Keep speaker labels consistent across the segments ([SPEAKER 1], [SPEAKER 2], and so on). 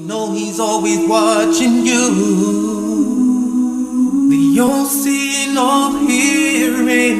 [SPEAKER 1] know he's always watching you. The all-seeing, all-hearing.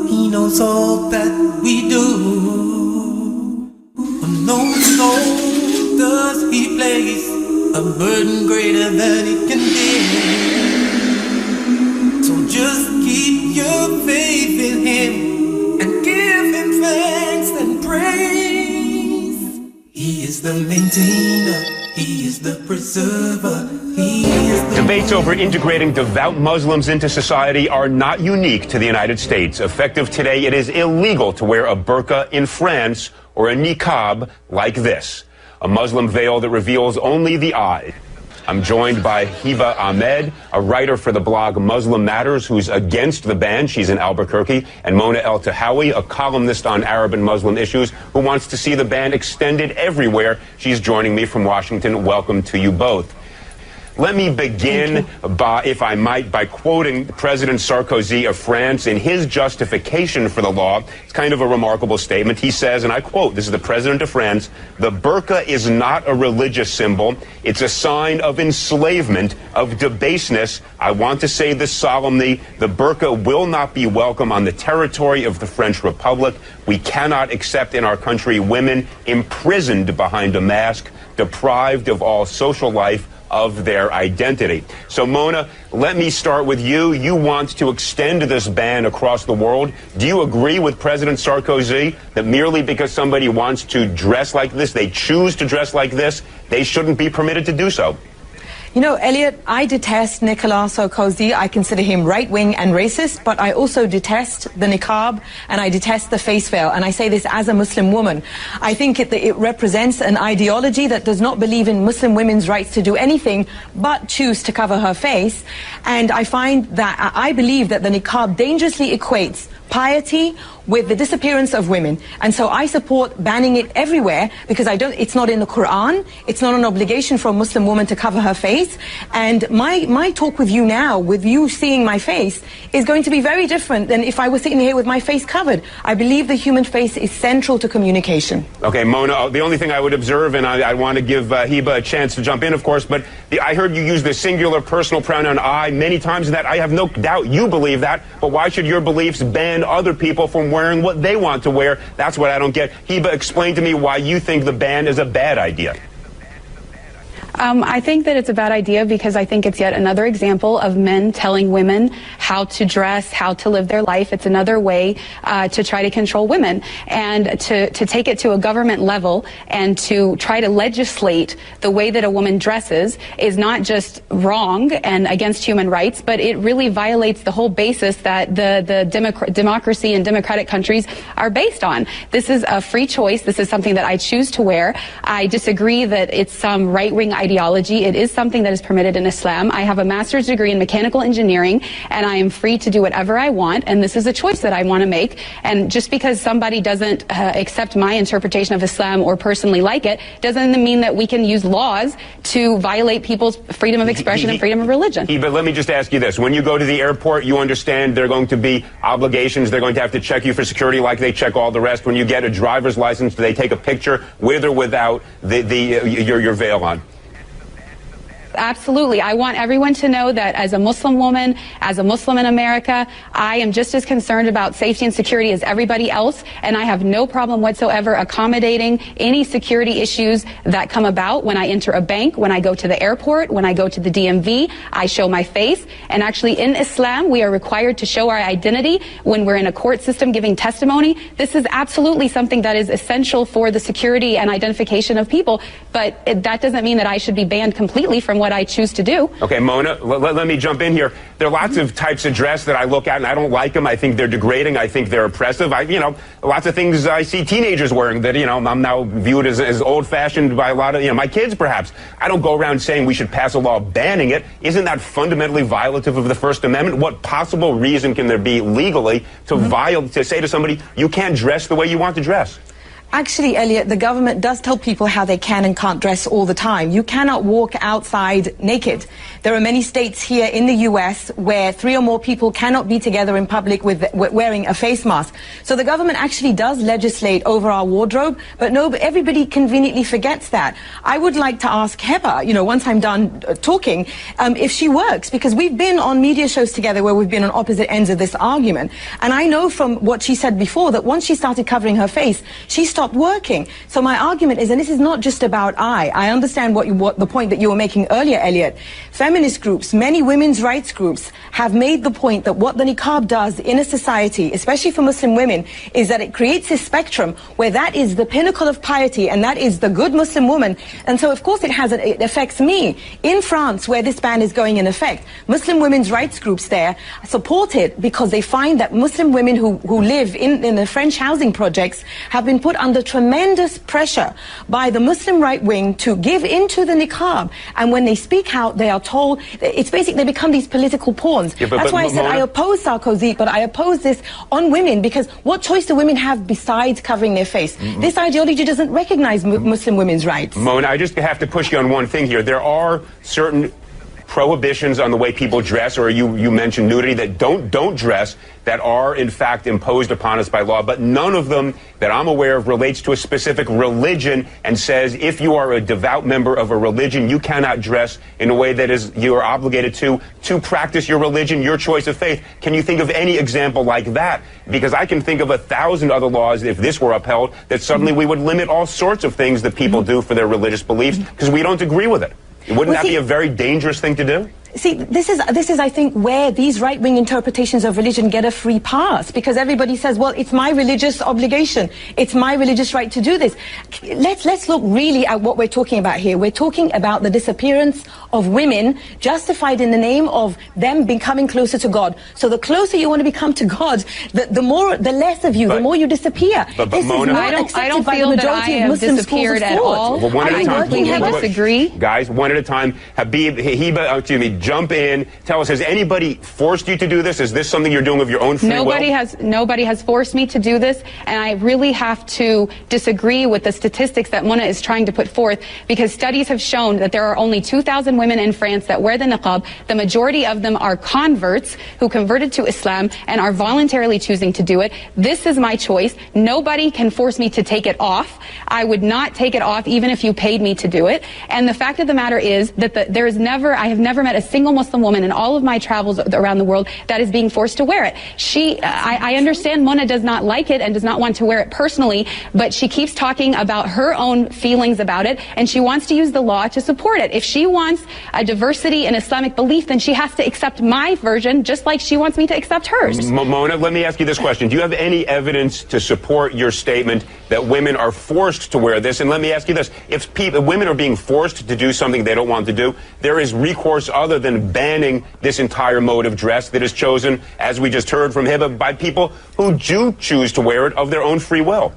[SPEAKER 1] He knows all that we do. On no soul does he place a burden greater than he can bear. So just keep your faith in him and give him thanks and praise. He is the maintainer, he is the preserver, he is the...
[SPEAKER 2] Debates over integrating devout Muslims into society are not unique to the United States. Effective today, it is illegal to wear a burqa in France or a niqab like this, a Muslim veil that reveals only the eye. I'm joined by Hiba Ahmed, a writer for the blog Muslim Matters, who's against the ban. She's in Albuquerque. And Mona El-Tahawi, a columnist on Arab and Muslim issues, who wants to see the ban extended everywhere. She's joining me from Washington. Welcome to you both. Let me begin, if I might, by quoting President Sarkozy of France in his justification for the law. It's kind of a remarkable statement. He says, and I quote, this is the President of France, "The burqa is not a religious symbol. It's a sign of enslavement, of debaseness. I want to say this solemnly. The burqa will not be welcome on the territory of the French Republic. We cannot accept in our country women imprisoned behind a mask, deprived of all social life, of their identity." So, Mona, let me start with you. You want to extend this ban across the world. Do you agree with President Sarkozy that merely because somebody wants to dress like this, they choose to dress like this, they shouldn't be permitted to do so?
[SPEAKER 3] You know, Elliot, I detest Nicolas Sarkozy. I consider him right-wing and racist, but I also detest the niqab and I detest the face veil. And I say this as a Muslim woman. I think it represents an ideology that does not believe in Muslim women's rights to do anything but choose to cover her face. And I find that I believe that the niqab dangerously equates piety with the disappearance of women. And so I support banning it everywhere because it's not in the Quran, it's not an obligation for a Muslim woman to cover her face. And my talk with you now, with you seeing my face, is going to be very different than if I was sitting here with my face covered. I believe the human face is central to communication.
[SPEAKER 2] Okay, Mona, the only thing I would observe, and I want to give Hiba a chance to jump in, of course, but I heard you use the singular personal pronoun I many times, and that I have no doubt you believe that, but why should your beliefs ban other people from wearing what they want to wear? That's what I don't get. Hiba, explain to me why you think the ban is a bad idea.
[SPEAKER 4] I think that it's a bad idea because I think it's yet another example of men telling women how to dress, how to live their life. It's another way to try to control women, and to take it to a government level and to try to legislate the way that a woman dresses is not just wrong and against human rights, but it really violates the whole basis that the democracy and democratic countries are based on. This is a free choice. This is something that I choose to wear. I disagree that it's some right-wing ideology. It is something that is permitted in Islam. I have a master's degree in mechanical engineering, and I am free to do whatever I want, and this is a choice that I want to make. And just because somebody doesn't accept my interpretation of Islam or personally like it, doesn't mean that we can use laws to violate people's freedom of expression and freedom of religion.
[SPEAKER 2] But let me just ask you this. When you go to the airport, you understand there are going to be obligations. They're going to have to check you for security like they check all the rest. When you get a driver's license, do they take a picture with or without your veil on?
[SPEAKER 4] Absolutely. I want everyone to know that as a Muslim woman, as a Muslim in America, I am just as concerned about safety and security as everybody else, and I have no problem whatsoever accommodating any security issues that come about when I enter a bank, when I go to the airport, when I go to the DMV. I show my face, and actually in Islam, we are required to show our identity when we're in a court system giving testimony. This is absolutely something that is essential for the security and identification of people, but that doesn't mean that I should be banned completely from what I choose to do.
[SPEAKER 2] Okay, Mona, let me jump in here. There are lots of types of dress that I look at and I don't like them. I think they're degrading. I think they're oppressive. Lots of things I see teenagers wearing that, I'm now viewed as old-fashioned by a lot of, my kids perhaps. I don't go around saying we should pass a law banning it. Isn't that fundamentally violative of the First Amendment? What possible reason can there be legally to say to somebody, you can't dress the way you want to dress?
[SPEAKER 3] Actually, Elliot, the government does tell people how they can and can't dress all the time. You cannot walk outside naked. There are many states here in the US where 3 or more people cannot be together in public with wearing a face mask. So the government actually does legislate over our wardrobe, but no, everybody conveniently forgets that. I would like to ask Heba, you know, once I'm done talking, if she works, because we've been on media shows together where we've been on opposite ends of this argument. And I know from what she said before that once she started covering her face, she stopped working. So my argument is, and this is not just about I understand what the point that you were making earlier, Elliot. Feminist groups, many women's rights groups have made the point that what the niqab does in a society, especially for Muslim women, is that it creates a spectrum where that is the pinnacle of piety and that is the good Muslim woman. And so of course it affects me. In France, where this ban is going in effect, Muslim women's rights groups there support it because they find that Muslim women who live in the French housing projects have been put under tremendous pressure by the Muslim right wing to give into the niqab. And when they speak out, they are told, it's basically they become these political pawns. Yeah, that's why I said I oppose Sarkozy, but I oppose this on women, because what choice do women have besides covering their face? This ideology doesn't recognize Muslim women's rights.
[SPEAKER 2] Mona, I just have to push you on one thing here. There are certain prohibitions on the way people dress, or you mentioned nudity, that don't dress, that are in fact imposed upon us by law, but none of them that I'm aware of relates to a specific religion and says if you are a devout member of a religion, you cannot dress in a way that is you are obligated to practice your religion, your choice of faith. Can you think of any example like that? Because I can think of 1,000 other laws, if this were upheld, that suddenly we would limit all sorts of things that people do for their religious beliefs because we don't agree with it. Wouldn't that be a very dangerous thing to do?
[SPEAKER 3] See, this is, I think, where these right-wing interpretations of religion get a free pass, because everybody says, well, it's my religious obligation. It's my religious right to do this. Let's look really at what we're talking about here. We're talking about the disappearance of women justified in the name of them becoming closer to God. So the closer you want to become to God, the less of you, the more you disappear.
[SPEAKER 2] This Mona,
[SPEAKER 4] I don't feel that I have disappeared at all.
[SPEAKER 2] Well, one at a time.
[SPEAKER 4] I disagree.
[SPEAKER 2] Guys, one at a time. Heba, excuse me, jump in. Tell us, has anybody forced you to do this? Is this something you're doing of your own free will?
[SPEAKER 4] Nobody has forced me to do this, and I really have to disagree with the statistics that Mona is trying to put forth, because studies have shown that there are only 2,000 women in France that wear the niqab. The majority of them are converts who converted to Islam and are voluntarily choosing to do it. This is my choice. Nobody can force me to take it off. I would not take it off even if you paid me to do it. And the fact of the matter is that I have never met a single Muslim woman in all of my travels around the world that is being forced to wear it. I understand Mona does not like it and does not want to wear it personally, but she keeps talking about her own feelings about it, and she wants to use the law to support it. If she wants a diversity in Islamic belief, then she has to accept my version just like she wants me to accept hers.
[SPEAKER 2] Mona, let me ask you this question. Do you have any evidence to support your statement that women are forced to wear this? And let me ask you this. If women are being forced to do something they don't want to do, there is recourse other than banning this entire mode of dress that is chosen, as we just heard from Heba, by people who do choose to wear it of their own free will.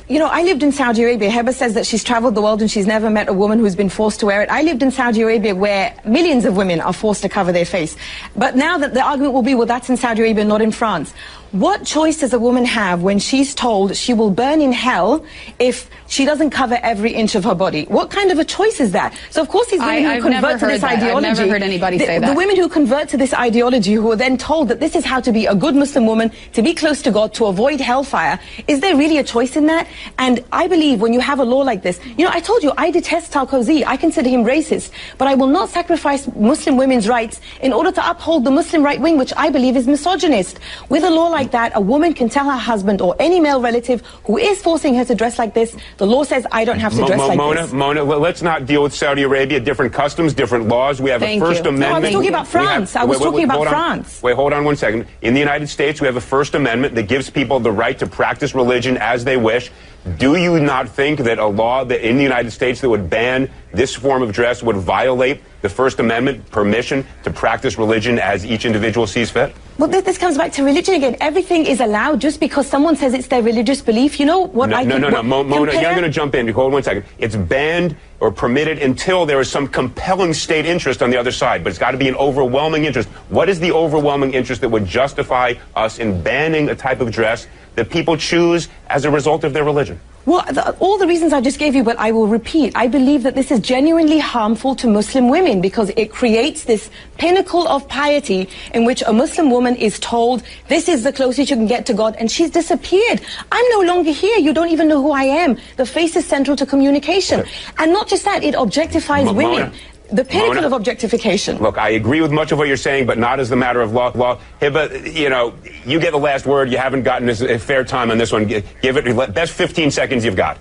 [SPEAKER 3] You know, I lived in Saudi Arabia. Heba says that she's traveled the world and she's never met a woman who's been forced to wear it. I lived in Saudi Arabia where millions of women are forced to cover their face. But now that the argument will be, well, that's in Saudi Arabia, not in France. What choice does a woman have when she's told she will burn in hell if she doesn't cover every inch of her body? What kind of a choice is that? So of course these women who convert to this ideology,
[SPEAKER 4] I've never heard anybody say that.
[SPEAKER 3] The women who convert to this ideology, who are then told that this is how to be a good Muslim woman, to be close to God, to avoid hellfire, is there really a choice in that? And I believe when you have a law like this, you know, I told you, I detest Sarkozy. I consider him racist, but I will not sacrifice Muslim women's rights in order to uphold the Muslim right wing, which I believe is misogynist. With a law like that, a woman can tell her husband or any male relative who is forcing her to dress like this, the law says I don't have to dress like this.
[SPEAKER 2] Mona, let's not deal with Saudi Arabia. Different customs, different laws. We have a First Amendment.
[SPEAKER 3] No, I was talking about France. I was talking about France.
[SPEAKER 2] Wait, hold on one second. In the United States, we have a First Amendment that gives people the right to practice religion as they wish. Do you not think that a law that in the United States that would ban this form of dress would violate the First Amendment permission to practice religion as each individual sees fit?
[SPEAKER 3] Well, this comes back to religion again. Everything is allowed just because someone says it's their religious belief. You know what I think?
[SPEAKER 2] No, Mona, you're going to jump in. Hold 1 second. It's banned or permitted until there is some compelling state interest on the other side, but it's got to be an overwhelming interest. What is the overwhelming interest that would justify us in banning a type of dress that people choose as a result of their religion?
[SPEAKER 3] Well, all the reasons I just gave you, but I will repeat. I believe that this is genuinely harmful to Muslim women because it creates this pinnacle of piety in which a Muslim woman is told, this is the closest you can get to God, and she's disappeared. I'm no longer here. You don't even know who I am. The face is central to communication. And not just that, it objectifies women. The pinnacle of objectification.
[SPEAKER 2] Look, I agree with much of what you're saying, but not as a matter of law. Hiba, you know, you get the last word. You haven't gotten a fair time on this one. Give it best 15 seconds you've got.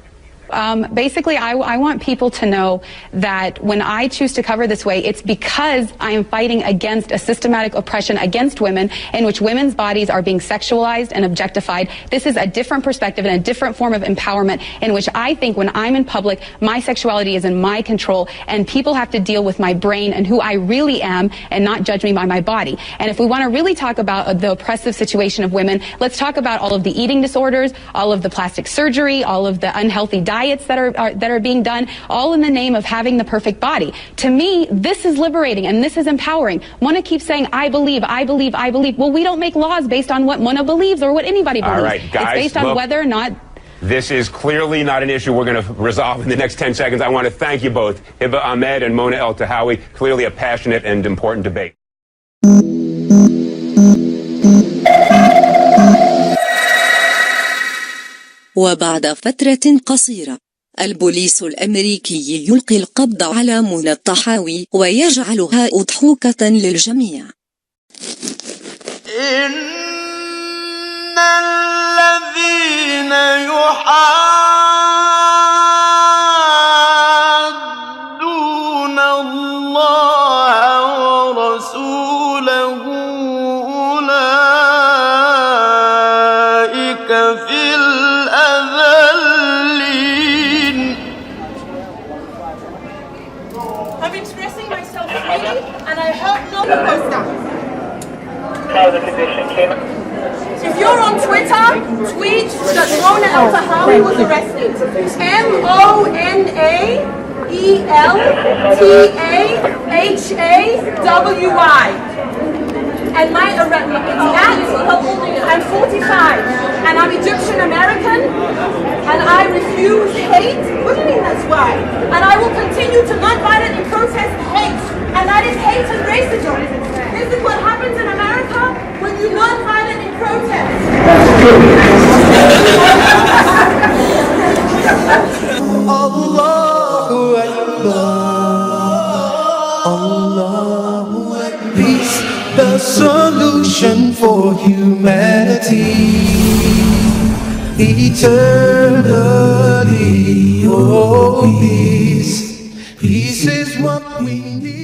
[SPEAKER 4] Basically, I want people to know that when I choose to cover this way, it's because I am fighting against a systematic oppression against women in which women's bodies are being sexualized and objectified. This is a different perspective and a different form of empowerment in which I think when I'm in public, my sexuality is in my control and people have to deal with my brain and who I really am and not judge me by my body. And if we want to really talk about the oppressive situation of women, let's talk about all of the eating disorders, all of the plastic surgery, all of the unhealthy diets that are being done, all in the name of having the perfect body. To me, this is liberating and this is empowering. Mona keeps saying, I believe, I believe, I believe. Well, we don't make laws based on what Mona believes or what anybody believes.
[SPEAKER 2] All right, guys,
[SPEAKER 4] it's based on whether or not...
[SPEAKER 2] This is clearly not an issue we're going to resolve in the next 10 seconds. I want to thank you both, Hiba Ahmed and Mona El-Tahawi. Clearly a passionate and important debate.
[SPEAKER 5] وبعد فترة قصيرة البوليس الأمريكي يلقي القبض على منى الطحاوي ويجعلها أضحوكة للجميع.
[SPEAKER 1] إن الذين يحادون الله ورسوله أولئك في الأذلين.
[SPEAKER 3] I'm expressing myself freely, and I hope not to post that. If you're on Twitter, tweet that Mona El-Tahawi was arrested. MONALTAHAWI. And my arrest, I'm 45, and I'm Egyptian American, and I refuse hate. What do you mean that's why? And I will continue to non-violently protest hate, and that is hate and racism. This is what happens in America when you non-violently protest.
[SPEAKER 1] Allahu Akbar, Allahu Akbar. Peace, the solution for humanity. Eternally, oh peace, peace is what we need.